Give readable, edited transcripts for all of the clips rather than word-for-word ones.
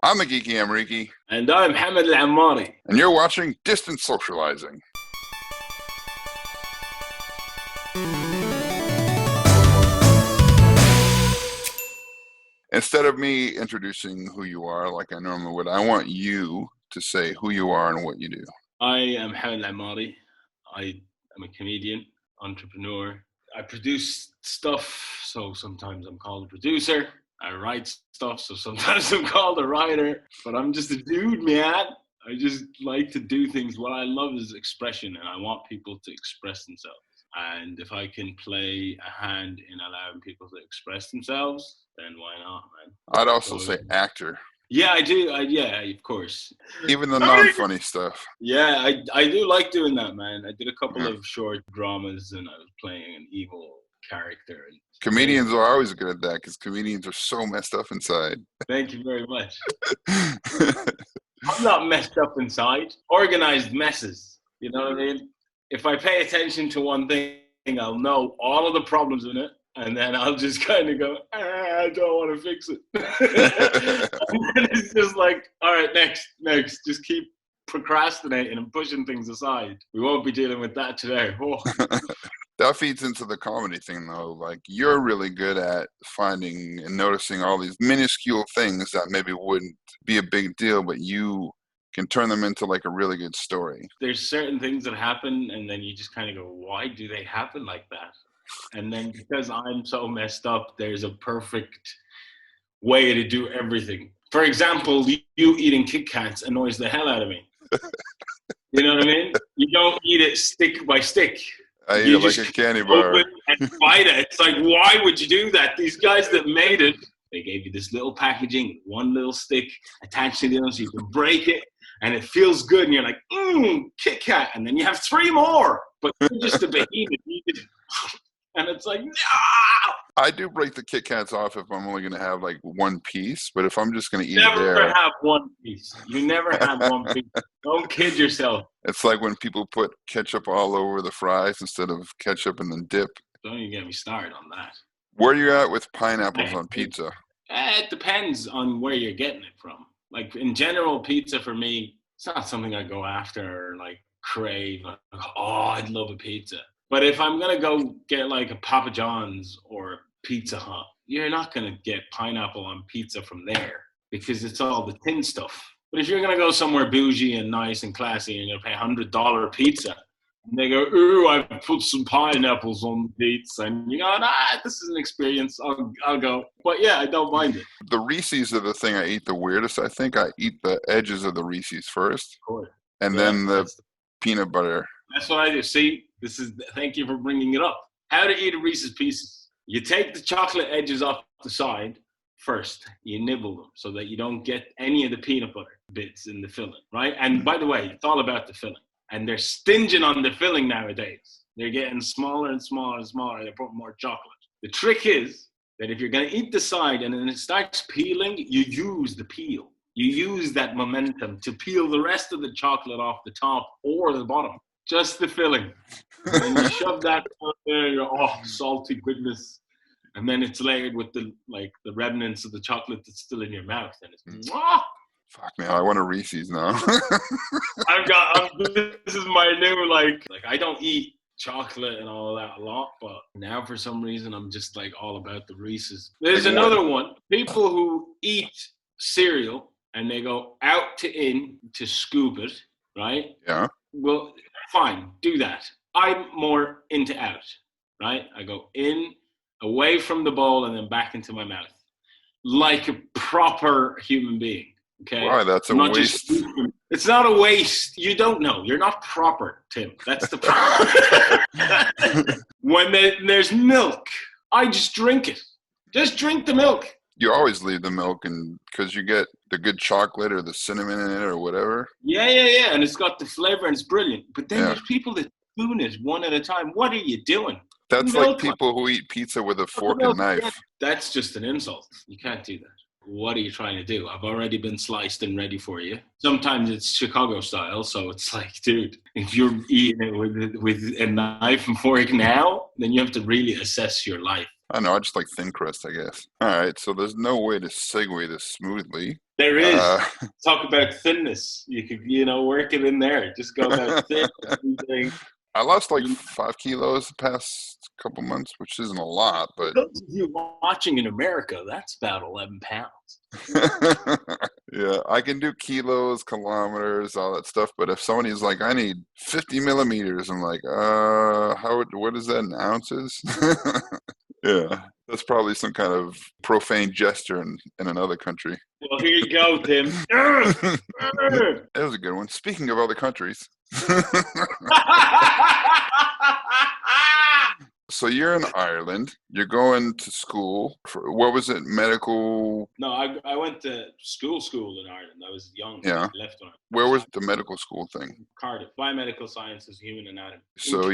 I'm the Geeky Amreeki. And I'm Hamad Al-Amari. And you're watching Distant Socializing. Instead of me introducing who you are like I normally would, I want you to say who you are and what you do. I am Hamad Al-Amari. I am a comedian, entrepreneur. I produce stuff, so sometimes I'm called a producer. I write stuff, so sometimes I'm called a writer. But I'm just a dude, man. I just like to do things. What I love is expression, and I want people to express themselves. And if I can play a hand in allowing people to express themselves, then why not, man? I'd also say actor. Yeah, I do. Yeah, of course. Even the non-funny stuff. Yeah, I do like doing that, man. I did a couple of short dramas, and I was playing an evil character. Comedians are always good at that because comedians are so messed up inside. Thank you very much. I'm not messed up inside. Organized messes. You know what I mean? If I pay attention to one thing, I'll know all of the problems in it. And then I'll just kind of go, I don't want to fix it. And then it's just like, all right, next. Just keep procrastinating and pushing things aside. We won't be dealing with that today. Oh. That feeds into the comedy thing, though. Like, you're really good at finding and noticing all these minuscule things that maybe wouldn't be a big deal, but you can turn them into like a really good story. There's certain things that happen, and then you just kind of go, why do they happen like that? And then because I'm so messed up, there's a perfect way to do everything. For example, you eating Kit Kats annoys the hell out of me. You know what I mean? You don't eat it stick by stick. I eat it like a candy bar. And bite it. It's like, why would you do that? These guys that made it, they gave you this little packaging, one little stick attached to the other so you can break it. And it feels good. And you're like, Kit Kat. And then you have 3 more. But you're just a behemoth. And it's like, no! I do break the Kit Kats off if I'm only going to have like one piece. But if I'm just going to eat never it there. Have one piece. You never have one piece. Don't kid yourself. It's like when people put ketchup all over the fries instead of ketchup and then dip. Don't even get me started on that. Where are you at with pineapples on pizza? It depends on where you're getting it from. Like, in general, pizza for me, it's not something I go after or like crave. Like, oh, I'd love a pizza. But if I'm going to go get like a Papa John's or Pizza Hut, you're not going to get pineapple on pizza from there because it's all the tin stuff. But if you're going to go somewhere bougie and nice and classy and you're going to pay $100 pizza, and they go, ooh, I put some pineapples on the pizza. And you go, this is an experience. I'll go. But yeah, I don't mind it. The Reese's are the thing I eat the weirdest. I think I eat the edges of the Reese's first. Of course. And then the peanut butter. That's what I do. See, thank you for bringing it up. How to eat a Reese's Pieces. You take the chocolate edges off the side first. You nibble them so that you don't get any of the peanut butter bits in the filling, right? And by the way, it's all about the filling. And they're stinging on the filling nowadays. They're getting smaller and smaller and smaller. They're putting more chocolate. The trick is that if you're going to eat the side and then it starts peeling, you use the peel. You use that momentum to peel the rest of the chocolate off the top or the bottom. Just the filling. And you shove that on there, you're, salty goodness. And then it's layered with the remnants of the chocolate that's still in your mouth. And it's, Fuck me, I want a Reese's now. This is my new, like I don't eat chocolate and all that a lot, but now for some reason I'm just like all about the Reese's. There's another one. People who eat cereal and they go out to in to scoop it, right? Yeah. Well, fine, do that. I'm more into out, right? I go in, away from the bowl, and then back into my mouth. Like a proper human being. Okay. Why? That's a waste. It's not a waste. You don't know. You're not proper, Tim. That's the problem. When there's milk, I just drink it. Just drink the milk. You always leave the milk because you get the good chocolate or the cinnamon in it or whatever. Yeah. And it's got the flavor and it's brilliant. But then there's people that spoon it one at a time. What are you doing? That's like people who eat pizza with a fork and knife. That's just an insult. You can't do that. What are you trying to do? I've already been sliced and ready for you. Sometimes it's Chicago style, so it's like, dude, if you're eating it with a knife and fork now, then you have to really assess your life. I know, I just like thin crust, I guess. All right, so there's no way to segue this smoothly. There is. Uh, Talk about thinness. You could, work it in there. Just go about thin. I lost like 5 kilos the past couple months, which isn't a lot, but those of you watching in America, that's about 11 pounds. yeah, I can do kilos, kilometers, all that stuff. But if somebody's like, I need 50 millimeters, I'm like, what is that in ounces? Yeah, that's probably some kind of profane gesture in another country. Well, here you go, Tim. That was a good one. Speaking of other countries. So you're in Ireland. You're going to school. What was it? Medical? No, I went to school in Ireland. I was young. Yeah. I left Ireland. Where was the medical school thing? Cardiff. Biomedical Sciences, Human Anatomy. So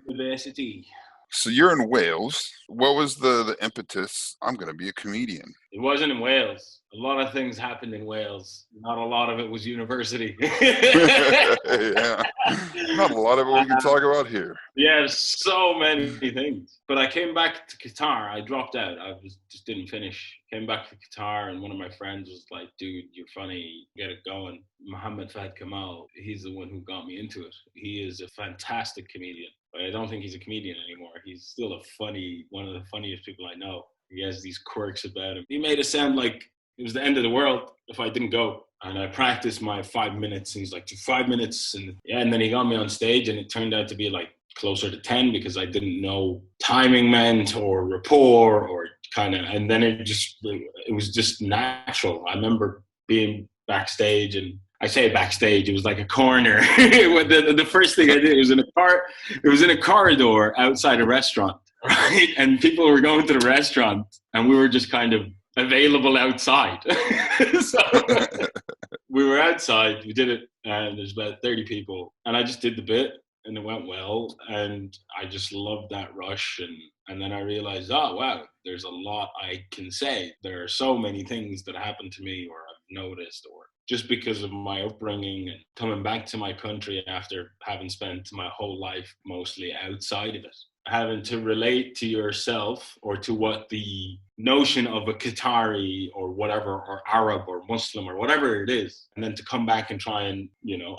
University. So you're in Wales. What was the impetus? I'm going to be a comedian. It wasn't in Wales. A lot of things happened in Wales. Not a lot of it was university. Yeah. Not a lot of it we can talk about here. Yeah, so many things. But I came back to Qatar. I dropped out. I just didn't finish. Came back to Qatar, and one of my friends was like, dude, you're funny. Get it going. Mohammed Fahd Kamal, he's the one who got me into it. He is a fantastic comedian. But I don't think he's a comedian anymore. He's still one of the funniest people I know. He has these quirks about him. He made it sound like it was the end of the world if I didn't go. And I practiced my 5 minutes. And he's like, 5 minutes. And then he got me on stage, and it turned out to be like closer to 10 because I didn't know timing meant or rapport or and then it was just natural. I remember being backstage, and I say backstage, it was like a corner. The first thing I did, it was in a corridor outside a restaurant, right? And people were going to the restaurant, and we were just kind of available outside. So we were outside, we did it, and there's about 30 people, and I just did the bit, and it went well, and I just loved that rush, and then I realized, oh wow, there's a lot I can say. There are so many things that happened to me, or I've noticed, or just because of my upbringing and coming back to my country after having spent my whole life mostly outside of it. Having to relate to yourself or to what the notion of a Qatari or whatever, or Arab or Muslim or whatever it is, and then to come back and try and,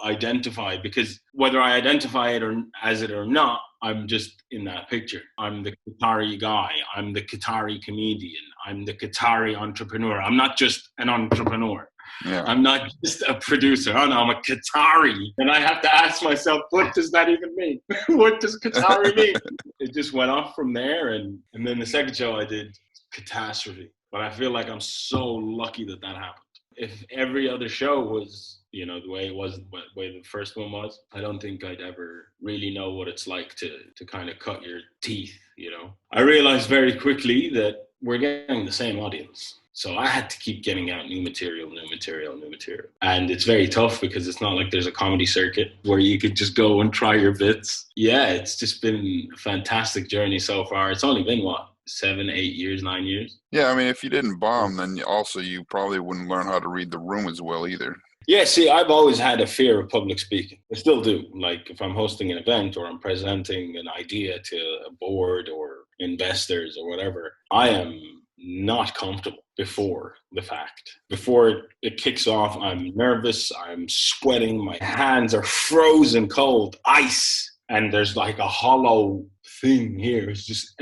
identify, because whether I identify it or not, I'm just in that picture. I'm the Qatari guy. I'm the Qatari comedian. I'm the Qatari entrepreneur. I'm not just an entrepreneur. Yeah. I'm not just a producer. Oh, no, I'm a Qatari. And I have to ask myself, what does that even mean? What does Qatari mean? It just went off from there. And then the second show I did, catastrophe. But I feel like I'm so lucky that happened. If every other show was, the way it was, the way the first one was, I don't think I'd ever really know what it's like to kind of cut your teeth, I realized very quickly that we're getting the same audience. So I had to keep getting out new material. And it's very tough because it's not like there's a comedy circuit where you could just go and try your bits. Yeah, it's just been a fantastic journey so far. It's only been, 7, 8 years, 9 years? Yeah, I mean, if you didn't bomb, then also you probably wouldn't learn how to read the room as well either. Yeah, see, I've always had a fear of public speaking. I still do. Like if I'm hosting an event or I'm presenting an idea to a board or investors or whatever, I am not comfortable before the fact. Before it kicks off, I'm nervous, I'm sweating, my hands are frozen cold, ice, and there's like a hollow thing here. It's just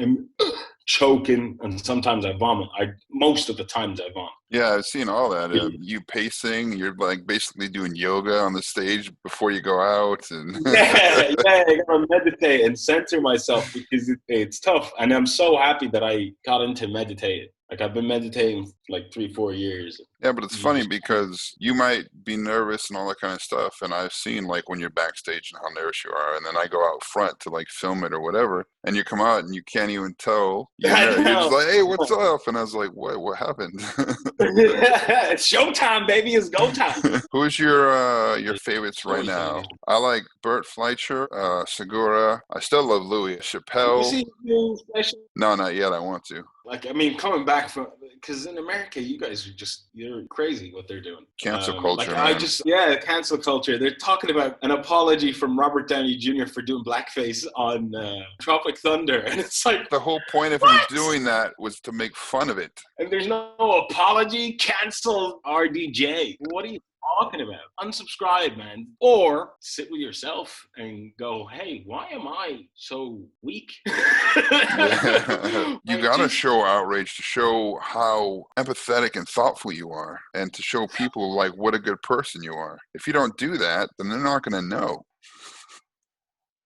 choking, and sometimes I vomit. Most of the times I vomit. Yeah, I've seen all that. You pacing, you're like basically doing yoga on the stage before you go out. And I gotta meditate and center myself because it's tough. And I'm so happy that I got into meditating. Like I've been meditating for like 3-4 years. Yeah, but it's funny because you might be nervous and all that kind of stuff. And I've seen like when you're backstage and how nervous you are. And then I go out front to like film it or whatever. And you come out and you can't even tell. You're just like, hey, what's up? And I was like, what happened? It's showtime, baby. It's go time. Who's your favorites right now? I like Bert Fleischer, Segura. I still love Louis Chappelle. You see new special? No, not yet. I want to. Like, I mean, coming back from, because in America, you guys are you're crazy what they're doing. Cancel culture, man. Cancel culture. They're talking about an apology from Robert Downey Jr. for doing blackface on Tropic Thunder. And it's like, the whole point of what? him doing that was to make fun of it. And there's no apology. Cancel RDJ. What are you talking about? Unsubscribe, man. Or sit with yourself and go, hey, why am I so weak? You gotta show outrage to show how empathetic and thoughtful you are, and to show people like what a good person you are. If you don't do that, then they're not gonna know.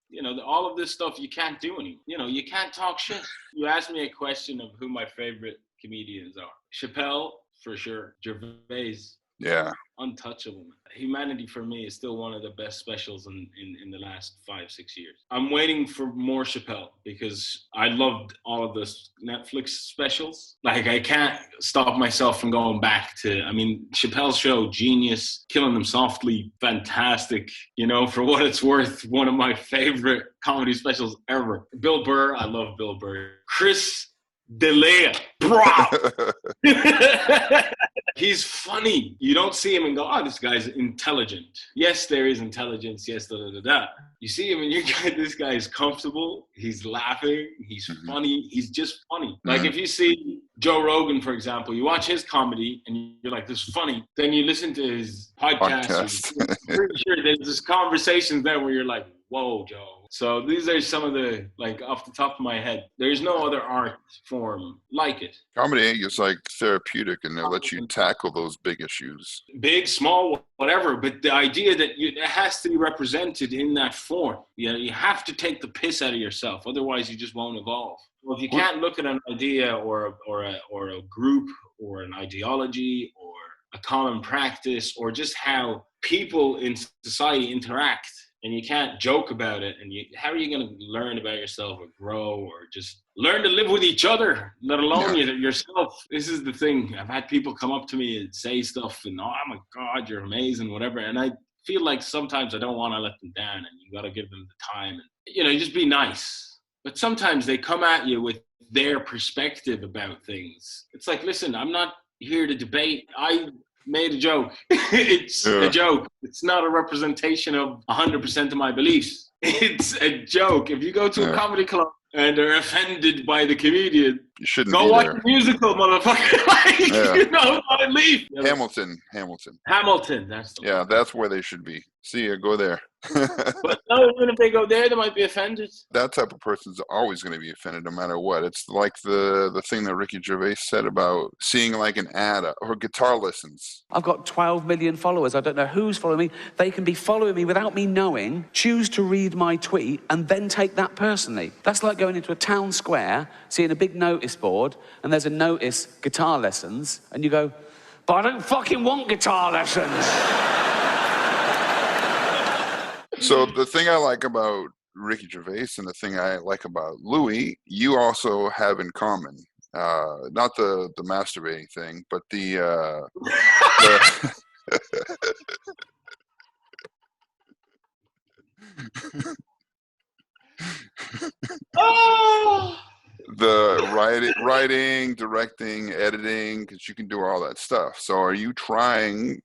You know, all of this stuff you can't do anymore. You know, you can't talk shit. You asked me a question of who my favorite comedians are. Chappelle, for sure. Gervais. Yeah. Untouchable. Humanity for me is still one of the best specials in the last 5-6 years. I'm waiting for more Chappelle because I loved all of the Netflix specials. Like, I can't stop myself from going back to, I mean, Chappelle's show, genius, Killing Them Softly, fantastic. You know, for what it's worth, one of my favorite comedy specials ever. Bill Burr, I love Bill Burr. Chris D'Elia, bro. He's funny. You don't see him and go, oh, this guy's intelligent. Yes, there is intelligence. Yes, da-da-da-da. You see him and you go, this guy is comfortable. He's laughing. He's funny. He's just funny. Like, if you see Joe Rogan, for example, you watch his comedy and you're like, this is funny. Then you listen to his podcast. You're pretty sure there's this conversations there where you're like, whoa, Joe. So these are some of the, like, off the top of my head, there's no other art form like it. Comedy is like therapeutic, and it lets you tackle those big issues. Big, small, whatever. But the idea that it has to be represented in that form. You know, you have to take the piss out of yourself. Otherwise, you just won't evolve. Well, if you can't look at an idea or a group or an ideology or a common practice or just how people in society interact, and you can't joke about it, and how are you going to learn about yourself or grow or just learn to live with each other, let alone yourself? This is the thing. I've had people come up to me and say stuff, and oh my God, you're amazing, whatever. And I feel like sometimes I don't want to let them down, and you got to give them the time. And, you know, just be nice. But sometimes they come at you with their perspective about things. It's like, listen, I'm not here to debate. I made a joke. It's a joke. It's not a representation of 100% of my beliefs. It's a joke. If you go to a comedy club and are offended by the comedian, you shouldn't go watch a musical, motherfucker. You know, leave. Hamilton. That's the one. That's where they should be. See ya, go there. But no, even if they go there, they might be offended. That type of person's always going to be offended no matter what. It's like the thing that Ricky Gervais said about seeing like an ad or guitar lessons. I've got 12 million followers. I don't know who's following me. They can be following me without me knowing, choose to read my tweet, and then take that personally. That's like going into a town square, seeing a big notice board, and there's a notice, guitar lessons, and you go, but I don't fucking want guitar lessons. So the thing I like about Ricky Gervais and the thing I like about Louis, you also have in common. Not the masturbating thing, but the the writing, directing, editing, because you can do all that stuff. So are you trying?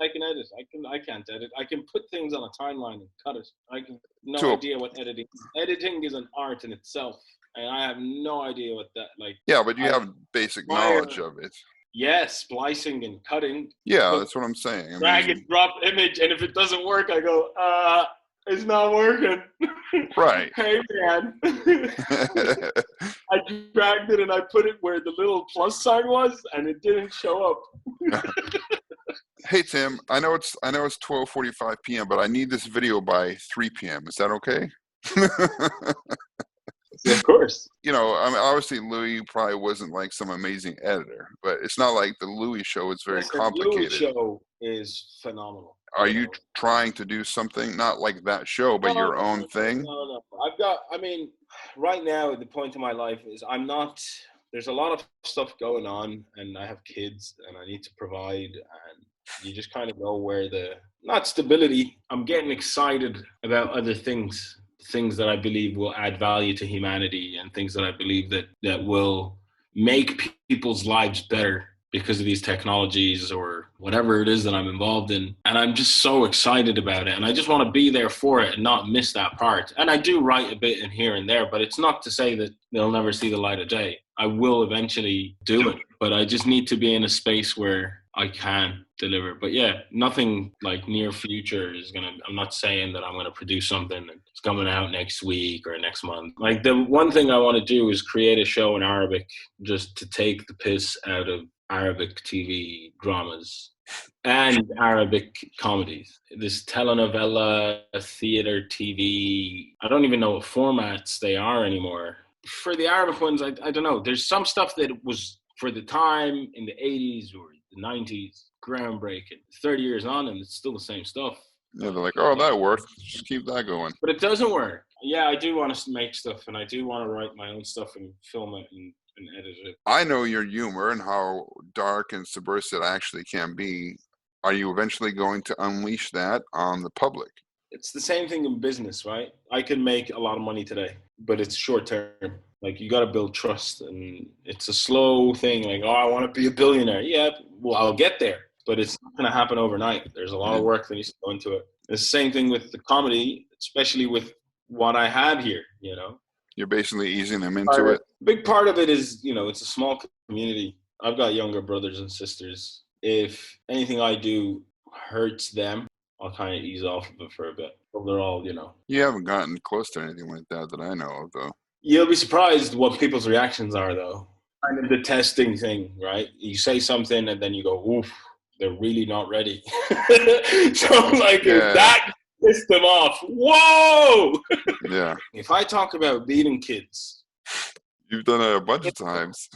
I can edit. I can't edit. I can put things on a timeline and cut it. I can no idea what editing is. Editing is an art in itself, and I have no idea what that like. Yeah, but you have basic knowledge of it. Yes, splicing and cutting. Yeah, that's what I'm saying. Drag and drop image, and if it doesn't work, I go, it's not working. Right. Hey, man. I dragged it and I put it where the little plus sign was, and it didn't show up. Hey, Tim, I know it's 12:45 p.m., but I need this video by 3 p.m. Is that okay? Of course. You know, I mean, obviously Louis probably wasn't like some amazing editor, but it's not like the Louis show is very complicated. The Louis show is phenomenal. Are you trying to do something, not like that show, but your own thing? No. Right now, the point in my life is there's a lot of stuff going on, and I have kids, and I need to provide, and you just kind of know where not stability. I'm getting excited about other things that I believe will add value to humanity, and things that I believe that will make people's lives better because of these technologies or whatever it is that I'm involved in. And I'm just so excited about it. And I just want to be there for it and not miss that part. And I do write a bit in here and there, but it's not to say that they'll never see the light of day. I will eventually do it, but I just need to be in a space where I can deliver. But yeah, nothing like near future is I'm not saying that I'm going to produce something that's coming out next week or next month. Like the one thing I want to do is create a show in Arabic just to take the piss out of Arabic TV dramas and Arabic comedies. This telenovela, theater, TV, I don't even know what formats they are anymore. For the Arabic ones, I don't know. There's some stuff that was for the time in the 80s or the 90s, groundbreaking. 30 years on and it's still the same stuff. Yeah, they're like, oh, that worked. Just keep that going. But it doesn't work. Yeah, I do want to make stuff and I do want to write my own stuff and film it and edit it. I know your humor and how dark and subversive it actually can be. Are you eventually going to unleash that on the public? It's the same thing in business, right? I can make a lot of money today, but it's short term. Like you got to build trust and it's a slow thing. Like, oh, I want to be a billionaire. Yeah, well, I'll get there, but it's not going to happen overnight. There's a lot of work that needs to go into it. It's the same thing with the comedy, especially with what I have here, you know? You're basically easing them into it. Big part of it is, you know, it's a small community. I've got younger brothers and sisters. If anything I do hurts them, I'll kind of ease off of it for a bit. But they're all, you know. You haven't gotten close to anything like that I know of, though. You'll be surprised what people's reactions are, though. Kind of the testing thing, right? You say something and then you go, oof, they're really not ready. So, like, if that pissed them off, whoa! Yeah. If I talk about beating kids. You've done it a bunch of times.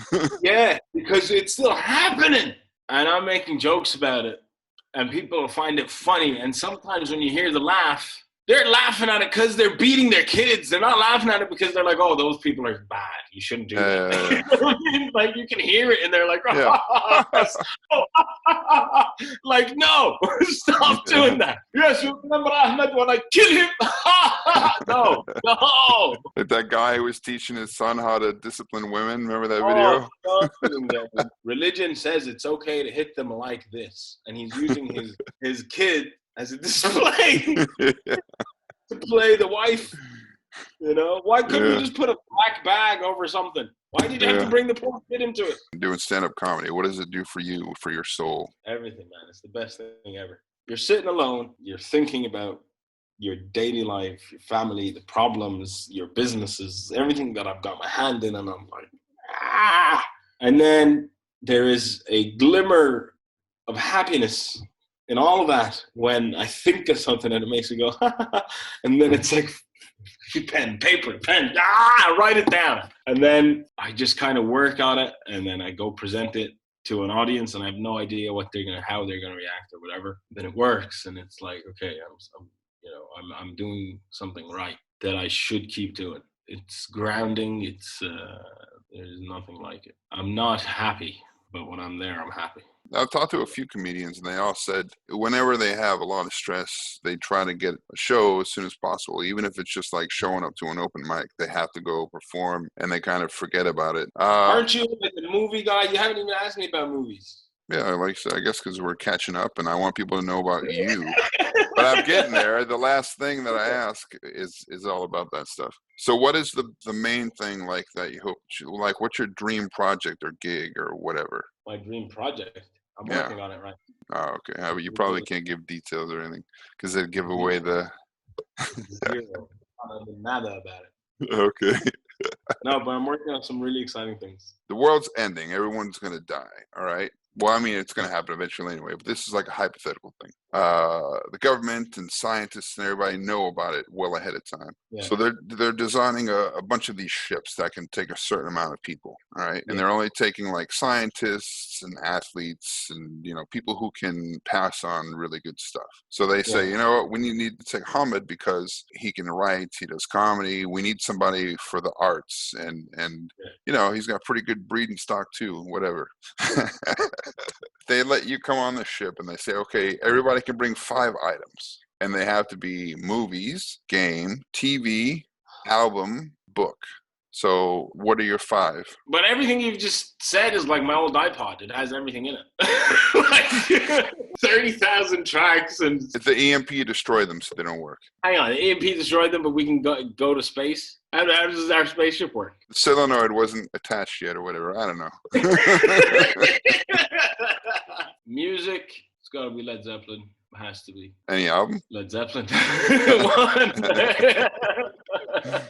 Yeah, because it's still happening. And I'm making jokes about it. And people will find it funny. And sometimes when you hear the laugh, they're laughing at it because they're beating their kids. They're not laughing at it because they're like, oh, those people are bad. You shouldn't do that. You know what I mean? Like, you can hear it, and they're like, like, no, stop doing that. Yes, you remember Ahmed when I killed him? No. Like that guy who was teaching his son how to discipline women. Remember that video? Religion says it's okay to hit them like this. And he's using his kid as a display to play the wife. You know, why couldn't you just put a black bag over something? Why did you have to bring the poor kid into it? Doing stand-up comedy, what does it do for you, for your soul? Everything, man. It's the best thing ever. You're sitting alone. You're thinking about your daily life, your family, the problems, your businesses, everything that I've got my hand in, and I'm like, ah! And then there is a glimmer of happiness in all of that when I think of something and it makes me go, and then it's like, pen, paper, pen, write it down. And then I just kind of work on it, and then I go present it to an audience, and I have no idea how they're gonna react or whatever. Then it works, and it's like, okay, I'm doing something right that I should keep doing. It's grounding. It's there's nothing like it. I'm not happy, but when I'm there, I'm happy. I've talked to a few comedians, and they all said whenever they have a lot of stress, they try to get a show as soon as possible. Even if it's just like showing up to an open mic, they have to go perform, and they kind of forget about it. Aren't you like the movie guy? You haven't even asked me about movies. Yeah, like I said, I guess because we're catching up, and I want people to know about you. But I'm getting there. The last thing that I ask is all about that stuff. So what is the main thing like that you hope like what's your dream project or gig or whatever? My dream project? I'm working on it right now. Oh, okay. But you probably can't give details or anything because they'd give away the zero. Nada about it. Okay. No, but I'm working on some really exciting things. The world's ending. Everyone's going to die. All right. Well, I mean, it's going to happen eventually anyway, but this is like a hypothetical thing. The government and scientists and everybody know about it well ahead of time. Yeah. So they're designing a bunch of these ships that can take a certain amount of people, all right? And they're only taking like scientists and athletes and, people who can pass on really good stuff. So they say, you know what, we need to take Hamad because he can write, he does comedy. We need somebody for the arts and he's got pretty good breeding stock too, whatever. They let you come on the ship and they say, okay, everybody can bring 5 items. And they have to be movies, game, TV, album, book. So what are your 5? But everything you've just said is like my old iPod. It has everything in it. Like 30,000 tracks and... If the EMP destroy them so they don't work. Hang on, the EMP destroyed them, but we can go to space? How does our spaceship work? The solenoid wasn't attached yet or whatever. I don't know. Music, it's got to be Led Zeppelin. It has to be. Any album? Led Zeppelin. One.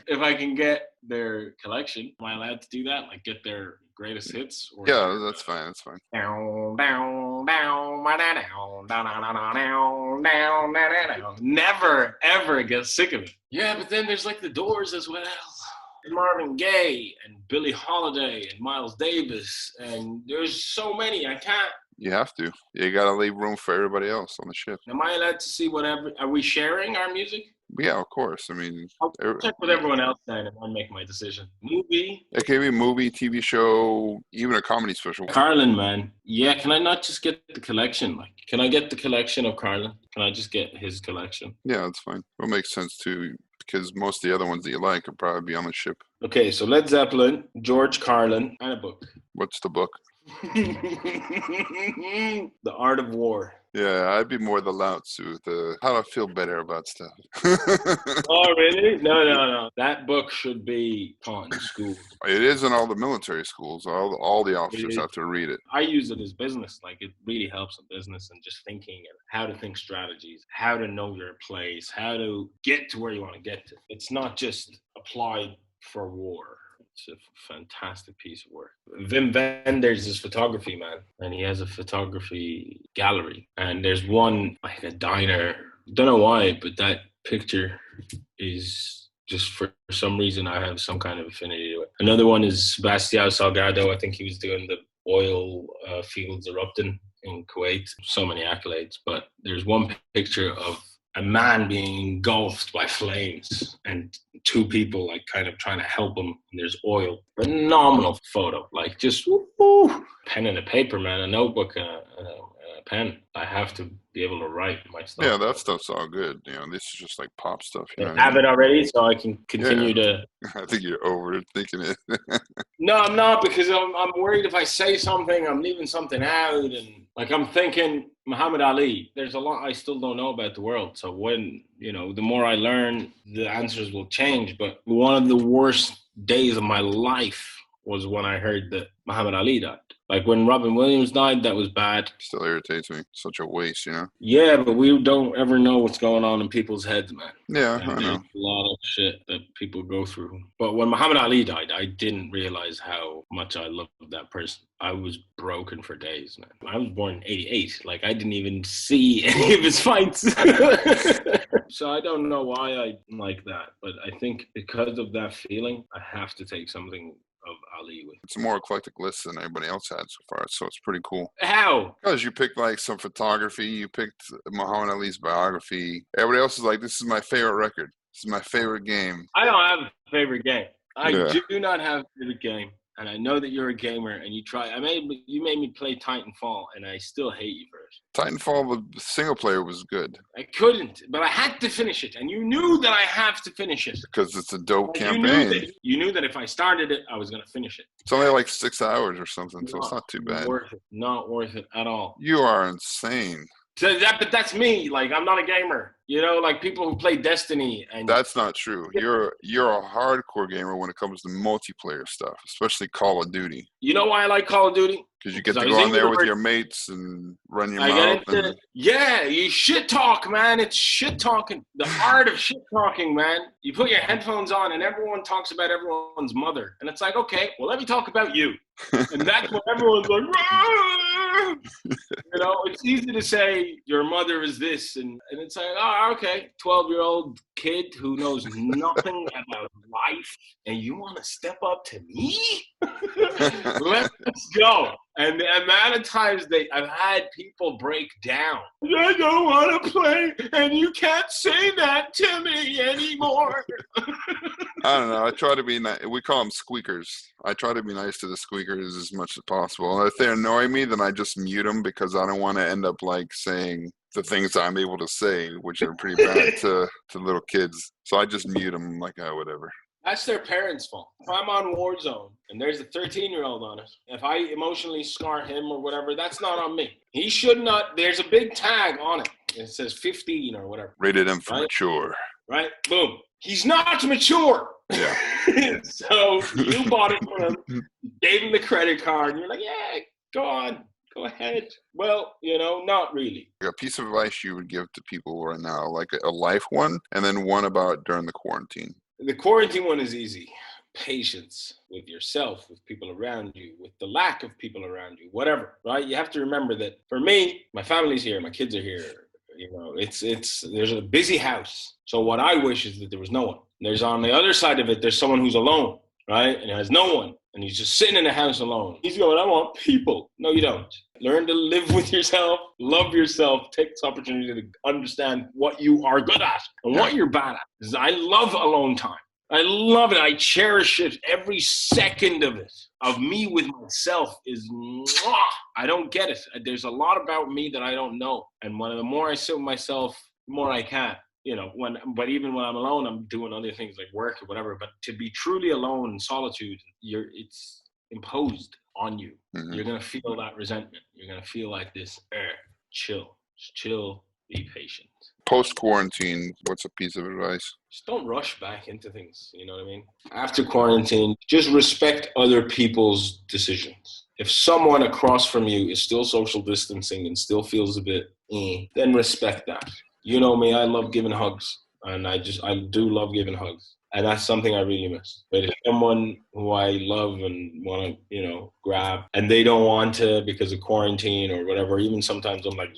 If I can get their collection, am I allowed to do that? Like get their greatest hits? Or yeah, that's fine. That's fine. Never, ever get sick of it. Yeah, but then there's like the Doors as well. Marvin Gaye and Billie Holiday and Miles Davis. And there's so many. I can't. You have to. You got to leave room for everybody else on the ship. Am I allowed to see whatever? Are we sharing our music? Yeah, of course. I mean, I'll check with everyone else then and I'll make my decision. Movie? It can be a movie, TV show, even a comedy special. Carlin, man. Yeah, can I not just get the collection? Like, can I get the collection of Carlin? Can I just get his collection? Yeah, that's fine. It makes sense too, because most of the other ones that you like will probably be on the ship. Okay, so Led Zeppelin, George Carlin, and a book. What's the book? The Art of War. Yeah, I'd be more the Lao Tzu, how to feel better about stuff. Oh, really? No. That book should be taught in school. It is in all the military schools. All the officers have to read it. I use it as business. Like, it really helps in business and just thinking and how to think strategies, how to know your place, how to get to where you want to get to. It's not just applied for war. It's a fantastic piece of work. Wim Wenders is photography, man. And he has a photography gallery. And there's one, like a diner. Don't know why, but that picture is just for some reason I have some kind of affinity to it. Another one is Sebastião Salgado. I think he was doing the oil fields erupting in Kuwait. So many accolades. But there's one picture of a man being engulfed by flames and 2 people like kind of trying to help him, and there's oil. Phenomenal photo. Like just woo, pen and a paper, man, a notebook and a pen. I have to be able to write my stuff. Yeah, that stuff's all good. You know, this is just like pop stuff. I have it already, so I can continue to... I think you're overthinking it. No, I'm not, because I'm worried if I say something, I'm leaving something out. And like I'm thinking Muhammad Ali, there's a lot I still don't know about the world. So when, the more I learn, the answers will change. But one of the worst days of my life was when I heard that Muhammad Ali died. Like when Robin Williams died, that was bad. Still irritates me. Such a waste, Yeah, but we don't ever know what's going on in people's heads, man. Yeah, and I know. A lot of shit that people go through. But when Muhammad Ali died, I didn't realize how much I loved that person. I was broken for days, man. I was born in 88. Like, I didn't even see any of his fights. So I don't know why I like that. But I think because of that feeling, I have to take something of Ali with. It's a more eclectic list than everybody else had so far, so it's pretty cool. How? Because you picked like some photography, you picked Muhammad Ali's biography. Everybody else is like, this is my favorite record. This is my favorite game. I don't have a favorite game. I do not have a favorite game. And I know that you're a gamer, and you made me play Titanfall, and I still hate you for it. Titanfall, the single player was good. I couldn't, but I had to finish it, and you knew that I have to finish it. Because it's a dope campaign. You knew that if I started it, I was going to finish it. It's only like 6 hours or something, so it's not too bad. Not worth it at all. You are insane. But that's me. Like, I'm not a gamer. Like people who play Destiny. And that's not true. You're a hardcore gamer when it comes to multiplayer stuff, especially Call of Duty. You know why I like Call of Duty? Because you get to go on there with your mates and run your mouth. Yeah, you shit talk, man. It's shit talking. The art of shit talking, man. You put your headphones on and everyone talks about everyone's mother. And it's like, okay, well, let me talk about you. And that's when everyone's like, it's easy to say your mother is this. And it's like, oh, okay, 12-year-old kid who knows nothing about life. And you want to step up to me? Let's go. And the amount of times I've had people break down. I don't want to play, and you can't say that to me anymore. I don't know. I try to be nice. We call them squeakers. I try to be nice to the squeakers as much as possible. And if they annoy me, then I just mute them because I don't want to end up like saying the things I'm able to say, which are pretty bad to little kids. So I just mute them like, whatever. That's their parents' fault. If I'm on Warzone and there's a 13-year-old on it, if I emotionally scar him or whatever, that's not on me. He should not. There's a big tag on it. It says 15 or whatever. Rated M for right? mature. Right? Boom. He's not mature. Yeah. So you bought it for him, gave him the credit card, and you're like, yeah, go on. Go ahead. Well, not really. A piece of advice you would give to people right now, like a life one, and then one about during the quarantine. The quarantine one is easy. Patience with yourself, with people around you, with the lack of people around you, whatever, right? You have to remember that for me, my family's here, my kids are here. There's a busy house. So what I wish is that there was no one. There's on the other side of it, there's someone who's alone, right? And has no one. And he's just sitting in the house alone. He's going, I want people. No, you don't. Learn to live with yourself, love yourself, take this opportunity to understand what you are good at and what you're bad at. I love alone time. I love it. I cherish it. Every second of it, of me with myself is, I don't get it. There's a lot about me that I don't know. And the more I sit with myself, the more I can. But even when I'm alone, I'm doing other things like work or whatever. But to be truly alone in solitude, it's imposed on you. Mm-hmm. You're going to feel that resentment. You're going to feel like this, chill, just chill, be patient. Post-quarantine, what's a piece of advice? Just don't rush back into things, you know what I mean? After quarantine, just respect other people's decisions. If someone across from you is still social distancing and still feels a bit, then respect that. You know me, I love giving hugs, and I do love giving hugs. And that's something I really miss. But if someone who I love and want to, grab, and they don't want to because of quarantine or whatever, even sometimes I'm like,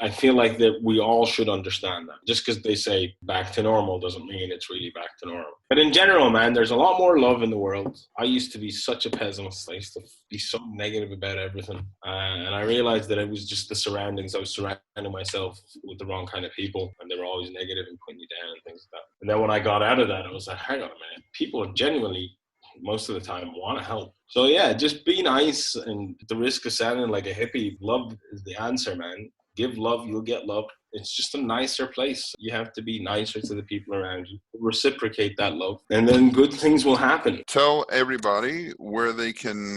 I feel like that we all should understand that. Just because they say back to normal doesn't mean it's really back to normal. But in general, man, there's a lot more love in the world. I used to be such a pessimist. I used to be so negative about everything. And I realized that it was just the surroundings. I was surrounding myself with the wrong kind of people, and they were always negative and putting you down and things like that. And then when I got out of that, I was like, hang on a minute. People genuinely, most of the time, want to help. So yeah, just be nice, and at the risk of sounding like a hippie, love is the answer, man. Give love, you'll get love. It's just a nicer place. You have to be nicer to the people around you. Reciprocate that love, and then good things will happen. Tell everybody where they can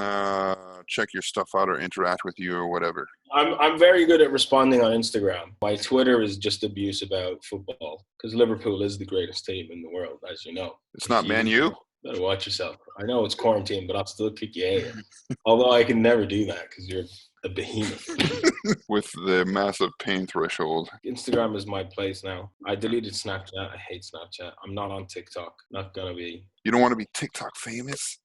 check your stuff out or interact with you or whatever. I'm very good at responding on Instagram. My Twitter is just abuse about football, because Liverpool is the greatest team in the world, as you know. It's not Man U? Better watch yourself. I know it's quarantine, but I'll still kick you out. Although I can never do that because you're a behemoth. With the massive pain threshold. Instagram is my place now. I deleted Snapchat. I hate Snapchat. I'm not on TikTok. Not gonna be. You don't want to be TikTok famous?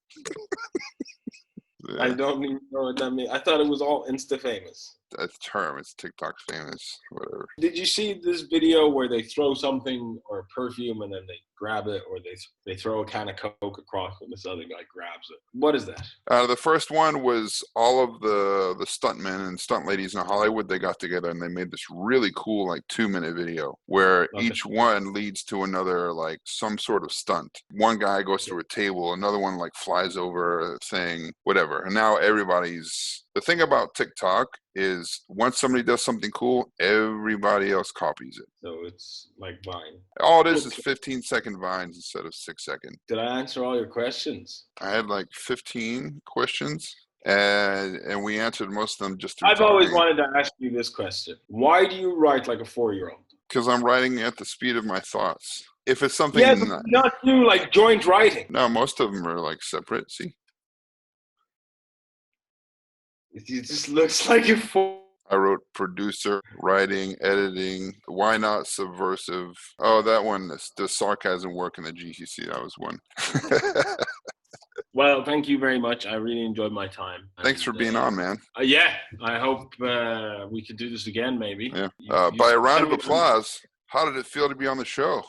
I don't even know what that means. I thought it was all Insta famous. That's the term. It's TikTok famous, whatever. Did you see this video where they throw something or perfume and then they grab it, or they throw a can of Coke across and this other guy grabs it? What is that? The first one was all of the stuntmen and stunt ladies in Hollywood. They got together and they made this really cool 2-minute video where each one leads to another some sort of stunt. One guy goes through a table, another one flies over a thing, whatever. And now the thing about TikTok is once somebody does something cool, everybody else copies it. So it's like Vine. All it is 15-second Vines instead of 6-second. Did I answer all your questions? I had 15 questions, and we answered most of them just through I've talking. always wanted to ask you this question. Why do you write like a 4-year-old? Because I'm writing at the speed of my thoughts. If it's something... Yeah, but not do joint writing. No, most of them are separate. See? It just looks like a 4. I wrote producer, writing, editing. Why not subversive? Oh, that one. The sarcasm work in the GCC. That was one. Well, thank you very much. I really enjoyed my time. Thanks for being on, man. Yeah, I hope we could do this again, maybe. Yeah. By a round of applause, how did it feel to be on the show?